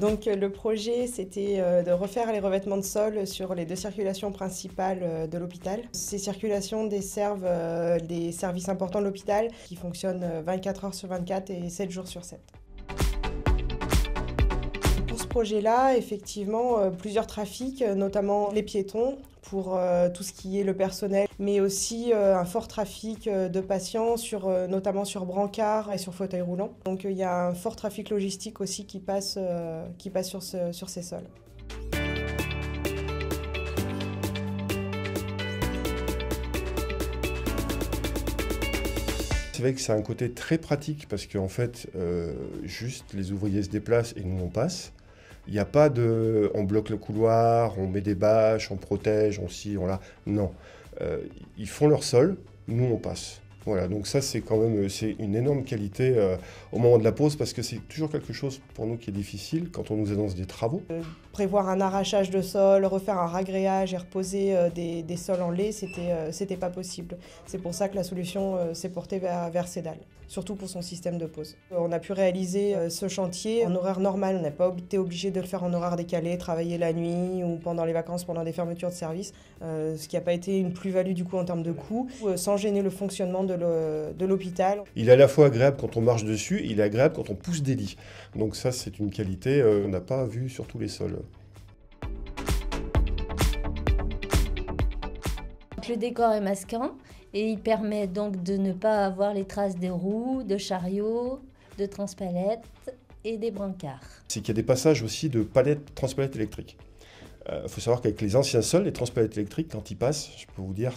Donc le projet, c'était de refaire les revêtements de sol sur les deux circulations principales de l'hôpital. Ces circulations desservent des services importants de l'hôpital qui fonctionnent 24 heures sur 24 et 7 jours sur 7. Pour ce projet-là, effectivement, plusieurs trafics, notamment les piétons pour tout ce qui est le personnel, mais aussi un fort trafic de patients, notamment sur brancard et sur fauteuil roulant. Donc il y a un fort trafic logistique aussi qui passe sur ces sols. C'est vrai que c'est un côté très pratique parce qu'en fait, juste les ouvriers se déplacent et nous on passe. Il n'y a pas de on bloque le couloir, on met des bâches, on protège, on ci, on là. Non. Ils font leur sol, nous on passe. Voilà, donc ça c'est quand même c'est une énorme qualité au moment de la pause parce que c'est toujours quelque chose pour nous qui est difficile quand on nous annonce des travaux. Prévoir un arrachage de sol, refaire un ragréage et reposer des sols en lait, c'était pas possible. C'est pour ça que la solution s'est portée vers Cédal, surtout pour son système de pause. On a pu réaliser ce chantier en horaire normal, on n'a pas été obligé de le faire en horaire décalé, travailler la nuit ou pendant les vacances, pendant des fermetures de service, ce qui n'a pas été une plus-value du coup en termes de coûts, sans gêner le fonctionnement de l'hôpital. Il est à la fois agréable quand on marche dessus, il est agréable quand on pousse des lits. Donc ça c'est une qualité qu'on n'a pas vue sur tous les sols. Le décor est masquant et il permet donc de ne pas avoir les traces des roues, de chariots, de transpalettes et des brancards. C'est qu'il y a des passages aussi de transpalettes électriques. Il faut savoir qu'avec les anciens sols, les transpalettes électriques, quand ils passent, je peux vous dire,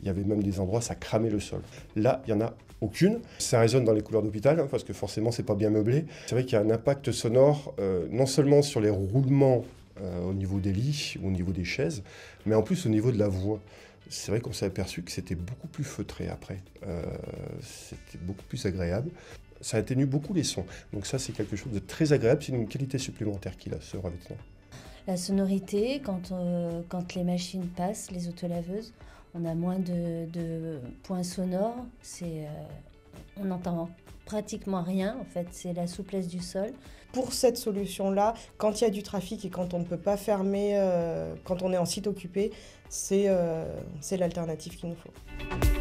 il y avait même des endroits, ça cramait le sol. Là, il n'y en a aucune. Ça résonne dans les couloirs d'hôpital, parce que forcément, c'est pas bien meublé. C'est vrai qu'il y a un impact sonore, non seulement sur les roulements au niveau des lits ou au niveau des chaises, mais en plus au niveau de la voix. C'est vrai qu'on s'est aperçu que c'était beaucoup plus feutré après. C'était beaucoup plus agréable. Ça atténue beaucoup les sons. Donc ça, c'est quelque chose de très agréable. C'est une qualité supplémentaire qu'il a, ce revêtement. La sonorité, quand les machines passent, les autolaveuses, on a moins de points sonores. On n'entend pratiquement rien, en fait, c'est la souplesse du sol. Pour cette solution-là, quand il y a du trafic et quand on ne peut pas fermer, quand on est en site occupé, c'est l'alternative qu'il nous faut.